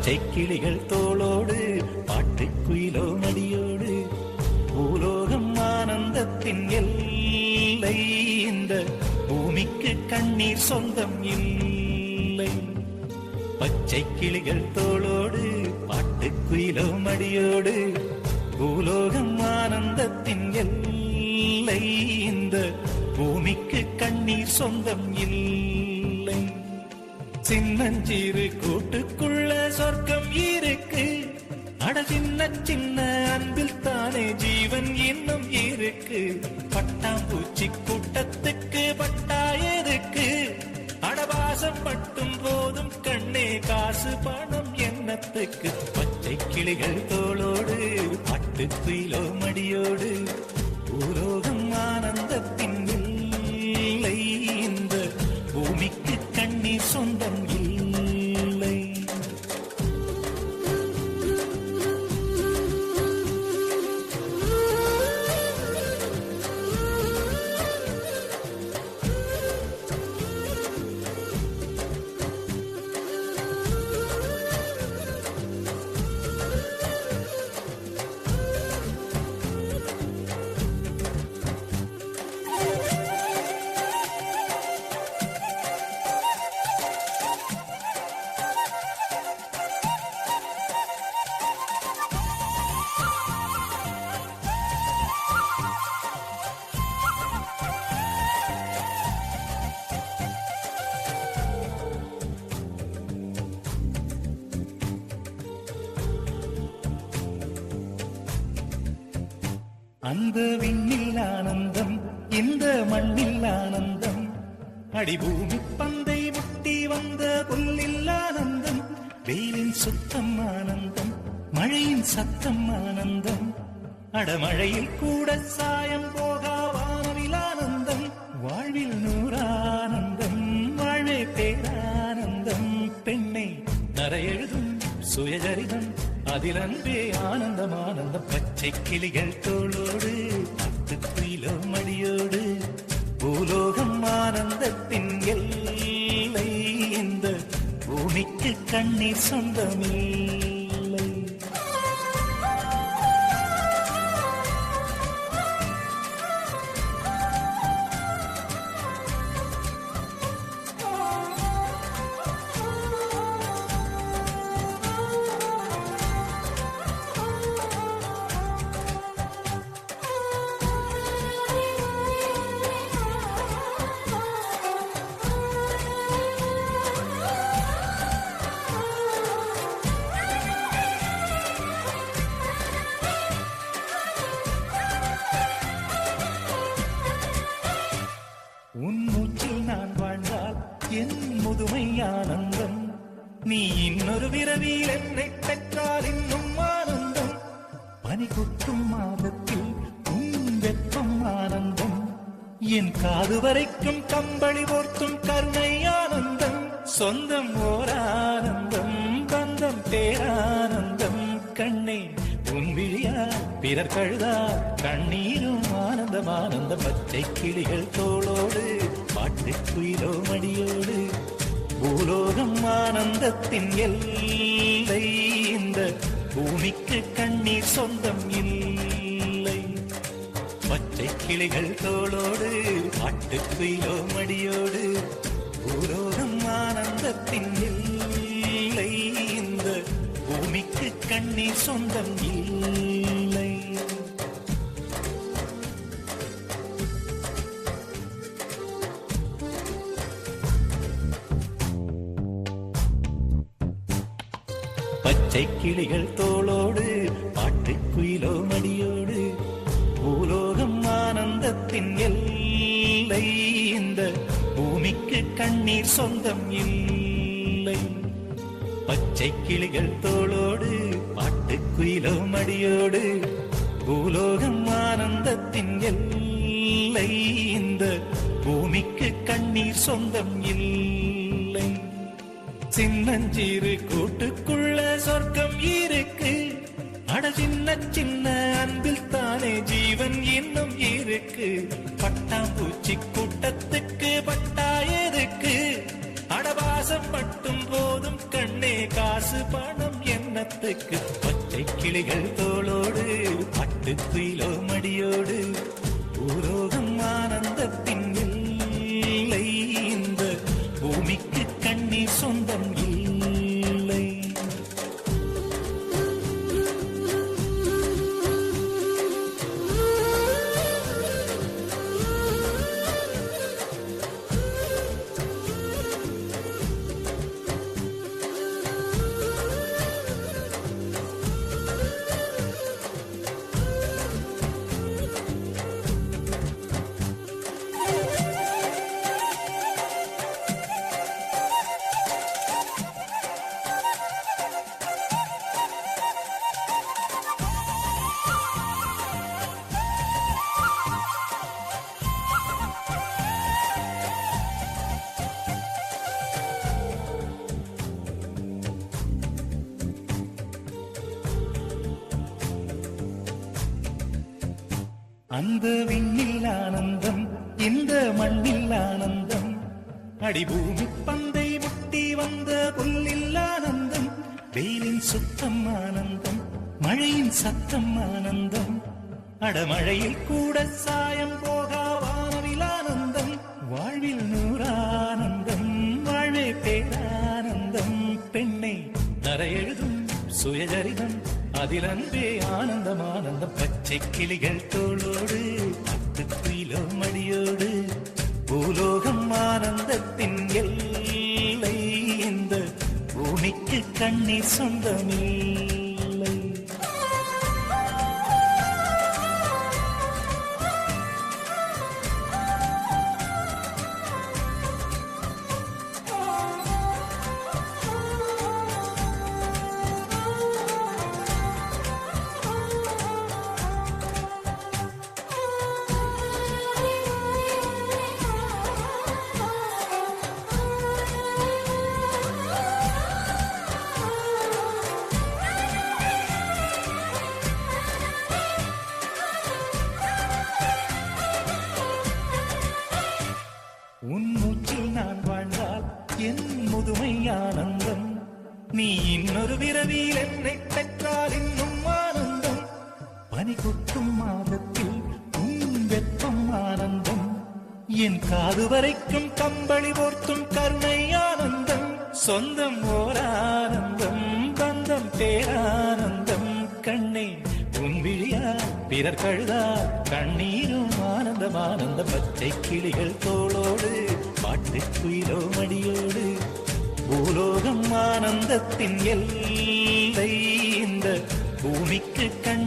பச்சை கிளிகள் தோளோடு பாட்டுக்குயிலோ மடியோடு பூலோகம் ஆனந்தத்தின் எல்லை. இந்த பூமிக்கு கண்ணீர் சொந்தம் இல்லை. பச்சை கிளிகள் தோளோடு பாட்டுக்குயிலோ மடியோடு பூலோகம் ஆனந்தத்தின் எல்லை. இந்த பூமிக்கு கண்ணீர் சொந்தம் இல்லை. சின்னஞ்சிறு கூட்டுக்குள்ள சொர்க்கம் இருக்கு. அட சின்ன சின்ன அன்பில் தானே ஜீவன் இன்னும் இருக்கு. பட்டாம்பூச்சி கூட்டத்துக்கு பட்டா எதுக்கு? அடவாசம் மட்டும் போதும் கண்ணே, காசு பணம் எண்ணத்துக்கு. பச்சை கிளிகள் தோளோடு பாட்டுக்குயிலோ மடியோடு பூலோகம் ஆனந்தத்தின் இல்லை. இந்த பூமிக்கு கண்ணீர் சொந்தம் இல்லை. அந்த விண்ணில் ஆனந்தம், இந்த மண்ணில் ஆனந்தம். அடிபூமி பந்தை முட்டி வந்த புல்லில் ஆனந்தம். வெயிலின் சுத்தம் ஆனந்தம், மழையின் சத்தம் ஆனந்தம். அடமழையில் கூட சாயம் போகா வானவில் ஆனந்தம். வாழ்வில் நூறானந்தம், வாழ்வே பேரானந்தம். பெண்ணை நரையெழுதும் சுயஜரிதம், அதில் அன்பே ஆனந்தம் ஆனந்தம். பச்சை கிளிகள் தோளோடு பாட்டுக்குயிலோ மடியோடு பூலோகம் ஆனந்தத்தின் எல்லை. இந்த பூமிக்கு கண்ணீர் சொந்தமில்லை. உன் மூச்சில் நான் வாழ்ந்தால் என் முதுமை ஆனந்தம். நீ இன்னொரு விரவியில் என்னை பெற்றால் இன்னும் ஆனந்தம். பனி கொட்டும் மாதத்தில் உன் வெப்பம் ஆனந்தம். என் காது வரைக்கும் கம்பளி போர்த்தும் கருணை ஆனந்தம். சொந்தம் ஓர் ஆனந்தம், பந்தம் பேரானந்தம். கண்ணே உன் விழியா பிறர் கழுதா கண்ணீரும் ஆனந்தம் ஆனந்தம். பச்சை கிளிகள் தோளோடு பாட்டுக்குயிலோ மடியோடு பூலோகம் ஆனந்தத்தின் எல்லை. இந்த பூமிக்கு கண்ணீர் சொந்தம் இல்லை. பச்சை கிளிகள் தோளோடு பாட்டுக்குயிலோ மடியோடு பூலோகம் ஆனந்தத்தின் எல்லை. இந்த பூமிக்கு கண்ணீர் சொந்தம் இல்லை. பச்சை கிளிகள் தோளோடு பாட்டுக்குயிலோ மடியோடு பூலோகம் ஆனந்தத்தின் எல்லை. இந்த பூமிக்கு கண்ணீர் சொந்தம் இல்லை. பச்சை கிளிகள் தோளோடு பாட்டுக்குயிலோ மடியோடு பூலோகம் ஆனந்தத்தின் எல்லை. இந்த பூமிக்கு கண்ணீர் சொந்தம் இல்லை. சின்னஞ்சிறு கூட்டுக்குள்ள சொர்க்கம் இருக்கு. அட சின்ன சின்ன அன்பில் தானே ஜீவன் இன்னும் இருக்கு. பட்டாம்பூச்சி கூட்டத்துக்கு பட்டா எதுக்கு? அடவாசம் மட்டும் போதும் கண்ணே, காசு பணம் எண்ணத்துக்கு பச்சை கிளிகள் தோளோடு பட்டுக்குயிலோ மடியோடு பூலோகம் ஆனந்தத்தின் எல்லை இந்த பூமிக்கு கண்ணீர் சொந்தம் இல்லை. அந்த விண்ணில் ஆனந்தம் இந்த மண்ணில் ஆனந்தம் அடிபூமி பந்தை முட்டி வந்த புல்லில் ஆனந்தம் வெயிலின் சுத்தம் ஆனந்தம் மழையின் சத்தம் ஆனந்தம் அடமழையில் கூட சாயம் போகா வானவில் ஆனந்தம் வாழ்வில் நூறானந்தம் வாழ்வே பேரானந்தம் பெண்ணை தரையெழுதும் சுயஜரிதம் அதில் அன்பே ஆனந்தம் ஆனந்தம் பச்சை கிளிகள் தோளோடு பட்டுக்குயிலோ மடியோடு பூலோகம் ஆனந்தத்தின் எல்லை இந்த பூமிக்கு கண்ணீர் சொந்தமில்லை. உன் மூச்சில் நான் வாழ்ந்தால் என் முதுமை ஆனந்தம் நீ இன்னொரு விரவியில் என்னை பெற்றால் இன்னும் ஆனந்தம் பனி கொட்டும் மாதத்தில் உன் வெப்பம் ஆனந்தம் என் காது வரைக்கும் கம்பளி போர்த்தும் கருணை ஆனந்தம் சொந்தம் ஓர் ஆனந்தம் பந்தம் பேரானந்தம் கண்ணே உன் விழியா பிறர் கழுதா கண்ணீரும் ஆனந்தம் ஆனந்த பச்சை கிளிகள் தோளோடு பாட்டுக்குயிலோ மடியோடு பூலோகம் ஆனந்தத்தின் எல்லை இந்த பூமிக்கு கண்